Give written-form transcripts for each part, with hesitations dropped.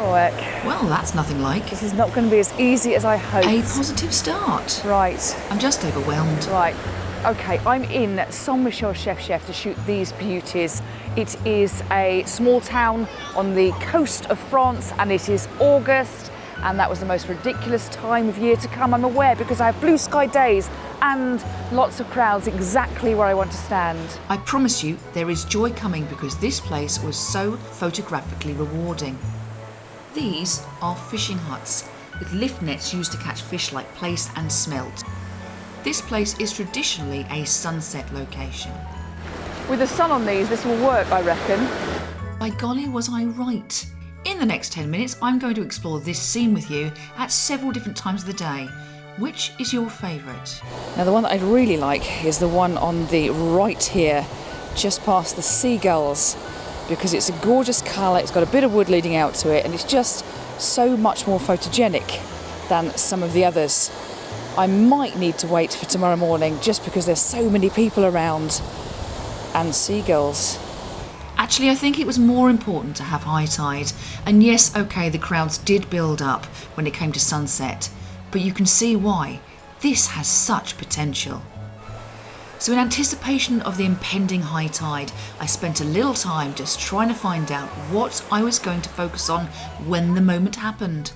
Oh, heck. Well, that's nothing like. This is not going to be as easy as I hoped. A positive start. Right. I'm just overwhelmed. Right. Okay, I'm in Saint-Michel-Chef to shoot these beauties. It is a small town on the coast of France and it is August, and that was the most ridiculous time of year to come, I'm aware, because I have blue sky days and lots of crowds exactly where I want to stand. I promise you there is joy coming because this place was so photographically rewarding. These are fishing huts with lift nets used to catch fish like plaice and smelt. This place is traditionally a sunset location. With the sun on these, this will work, I reckon. By golly, was I right. In the next 10 minutes, I'm going to explore this scene with you at several different times of the day. Which is your favourite? Now, the one that I really like is the one on the right here, just past the seagulls, because it's a gorgeous colour, it's got a bit of wood leading out to it, and it's just so much more photogenic than some of the others. I might need to wait for tomorrow morning just because there's so many people around and seagulls. Actually, I think it was more important to have high tide. And yes, okay, the crowds did build up when it came to sunset, but you can see why. This has such potential. So in anticipation of the impending high tide, I spent a little time just trying to find out what I was going to focus on when the moment happened.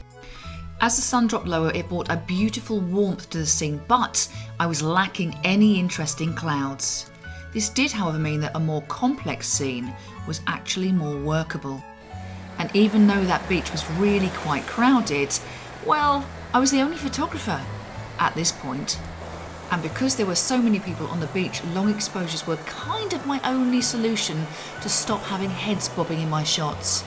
As the sun dropped lower, it brought a beautiful warmth to the scene, but I was lacking any interest in clouds. This did, however, mean that a more complex scene was actually more workable. And even though that beach was really quite crowded, well, I was the only photographer at this point. And because there were so many people on the beach, long exposures were kind of my only solution to stop having heads bobbing in my shots.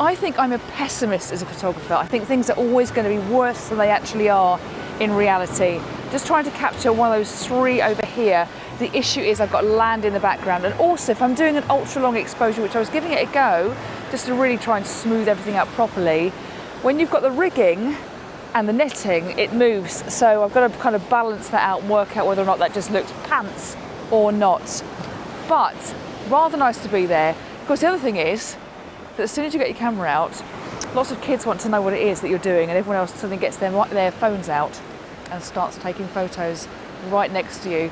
I think I'm a pessimist as a photographer. I think things are always going to be worse than they actually are in reality. Just trying to capture one of those three over here, the issue is I've got land in the background, and also if I'm doing an ultra long exposure, which I was giving it a go, just to really try and smooth everything out properly, when you've got the rigging and the netting, it moves. So I've got to kind of balance that out and work out whether or not that just looks pants or not. But rather nice to be there. Of course, the other thing is, as soon as you get your camera out, lots of kids want to know what it is that you're doing, and everyone else suddenly gets their phones out and starts taking photos right next to you.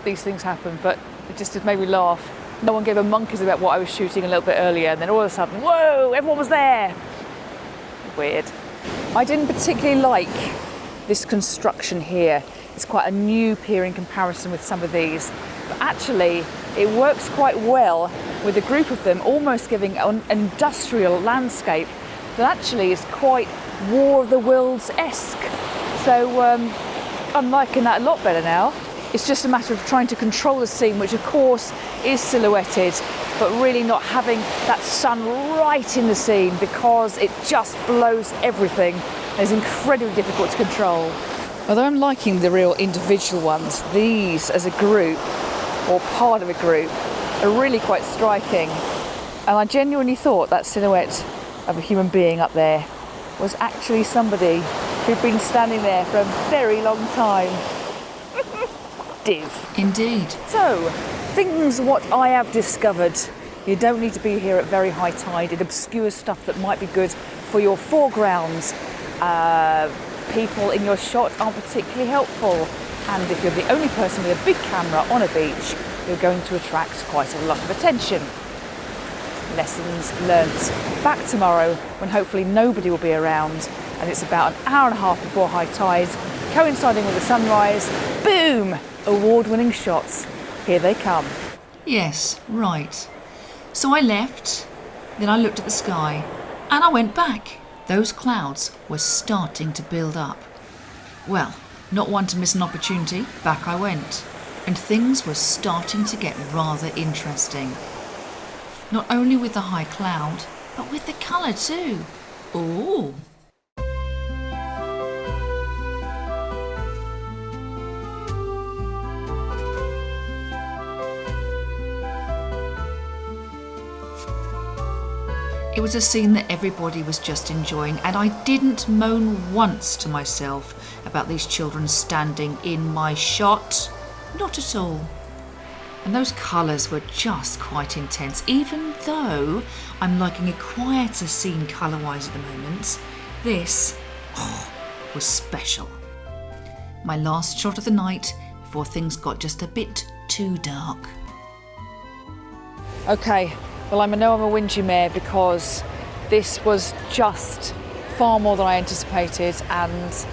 These things happen, but it made me laugh. No one gave a monkeys about what I was shooting a little bit earlier, and then all of a sudden, whoa, everyone was there. Weird. I didn't particularly like this construction here. It's quite a new pier in comparison with some of these, but actually it works quite well with a group of them, almost giving an industrial landscape that actually is quite War of the Worlds-esque. So I'm liking that a lot better now. It's just a matter of trying to control the scene, which of course is silhouetted, but really not having that sun right in the scene because it just blows everything. It's incredibly difficult to control. Although I'm liking the real individual ones, these as a group or part of a group are really quite striking. And I genuinely thought that silhouette of a human being up there was actually somebody who'd been standing there for a very long time. Div. Indeed. So, things what I have discovered. You don't need to be here at very high tide. It obscures stuff that might be good for your foregrounds. People in your shot aren't particularly helpful. And if you're the only person with a big camera on a beach, you're going to attract quite a lot of attention. Lessons learnt. Back tomorrow when hopefully nobody will be around, and it's about an hour and a half before high tide, coinciding with the sunrise. Boom! Award-winning shots. Here they come. Yes, right. So I left, then I looked at the sky, and I went back. Those clouds were starting to build up. Well, not one to miss an opportunity, back I went. And things were starting to get rather interesting. Not only with the high cloud, but with the colour too. Ooh. It was a scene that everybody was just enjoying, and I didn't moan once to myself about these children standing in my shot. Not at all. And those colours were just quite intense, even though I'm liking a quieter scene colour-wise at the moment. This was special. My last shot of the night before things got just a bit too dark. Okay, well I know I'm a whingy mare because this was just far more than I anticipated, and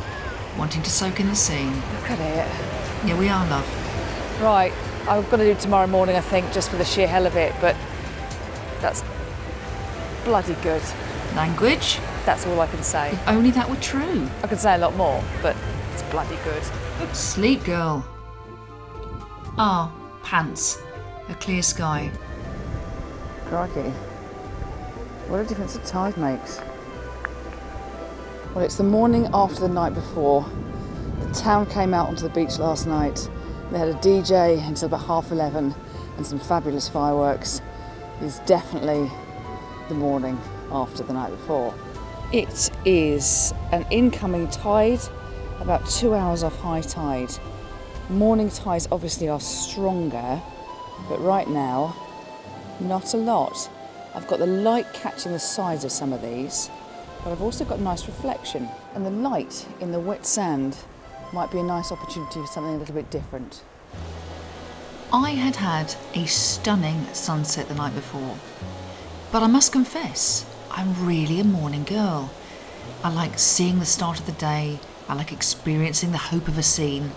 Wanting to soak in the scene. look at it. Yeah, we are, love. Right, I've got to do it tomorrow morning I think, just for the sheer hell of it, but that's bloody good. Language? That's all I can say. If only that were true. I could say a lot more, but it's bloody good. Sleep, girl. Ah, pants. A clear sky. Crikey. What a difference the tide makes. Well, it's the morning after the night before. The town came out onto the beach last night. They had a DJ until about 11:30 and some fabulous fireworks. It's definitely the morning after the night before. It is an incoming tide, about 2 hours off high tide. Morning tides obviously are stronger, but right now, not a lot. I've got the light catching the sides of some of these, but I've also got nice reflection. And the light in the wet sand might be a nice opportunity for something a little bit different. I had had a stunning sunset the night before, but I must confess, I'm really a morning girl. I like seeing the start of the day, I like experiencing the hope of a scene,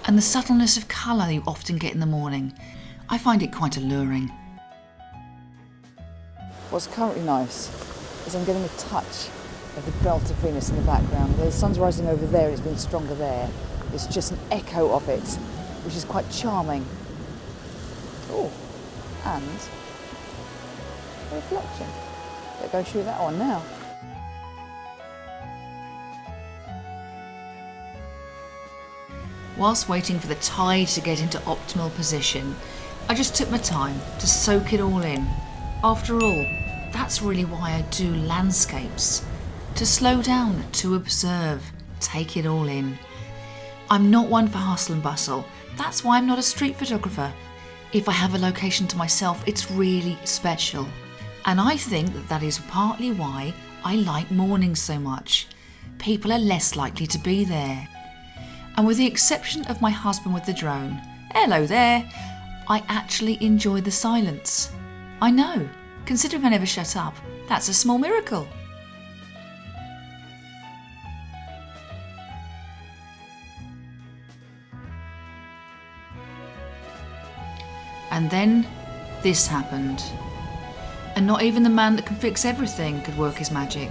and the subtleness of colour you often get in the morning. I find it quite alluring. What's currently nice is I'm getting a touch of the belt of Venus in the background. The sun's rising over there, it's been stronger there. It's just an echo of it, which is quite charming. Oh, and a reflection. Let's go shoot that one now. Whilst waiting for the tide to get into optimal position, I just took my time to soak it all in. After all, that's really why I do landscapes. To slow down, to observe, take it all in. I'm not one for hustle and bustle. That's why I'm not a street photographer. If I have a location to myself, it's really special. And I think that is partly why I like mornings so much. People are less likely to be there. And with the exception of my husband with the drone, hello there, I actually enjoy the silence. I know, considering I never shut up, that's a small miracle. And then this happened. And not even the man that can fix everything could work his magic.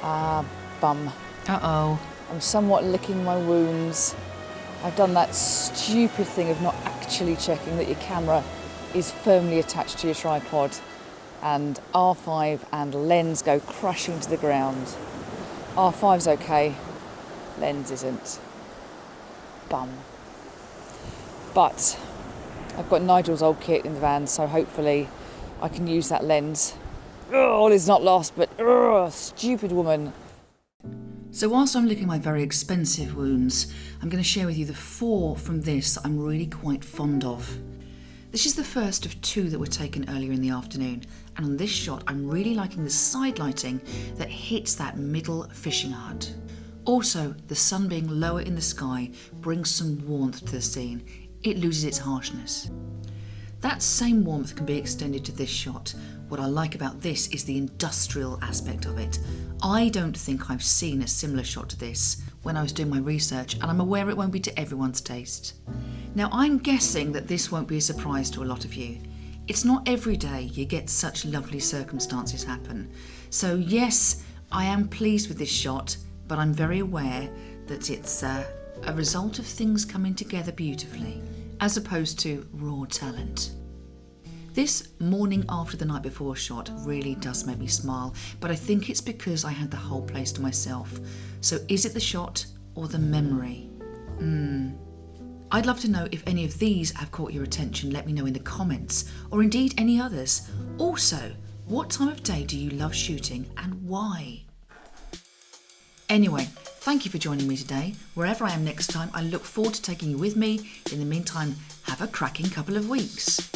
Ah, bum. Uh-oh. I'm somewhat licking my wounds. I've done that stupid thing of not actually checking that your camera is firmly attached to your tripod, and R5 and lens go crashing to the ground. R5's okay, lens isn't. Bum. But I've got Nigel's old kit in the van, so hopefully I can use that lens. All is not lost, but stupid woman. So whilst I'm licking my very expensive wounds, I'm going to share with you the 4 from this that I'm really quite fond of. This is the first of 2 that were taken earlier in the afternoon, and on this shot I'm really liking the side lighting that hits that middle fishing hut. Also, the sun being lower in the sky brings some warmth to the scene. It loses its harshness. That same warmth can be extended to this shot. What I like about this is the industrial aspect of it. I don't think I've seen a similar shot to this when I was doing my research, and I'm aware it won't be to everyone's taste. Now, I'm guessing that this won't be a surprise to a lot of you. It's not every day you get such lovely circumstances happen. So yes, I am pleased with this shot, but I'm very aware that it's a result of things coming together beautifully, as opposed to raw talent. This morning after the night before shot really does make me smile, but I think it's because I had the whole place to myself. So is it the shot or the memory? I'd love to know if any of these have caught your attention. Let me know in the comments, or indeed any others. Also, what time of day do you love shooting and why? Anyway, Thank you for joining me today. Wherever I am next time, I look forward to taking you with me. In the meantime, have a cracking couple of weeks.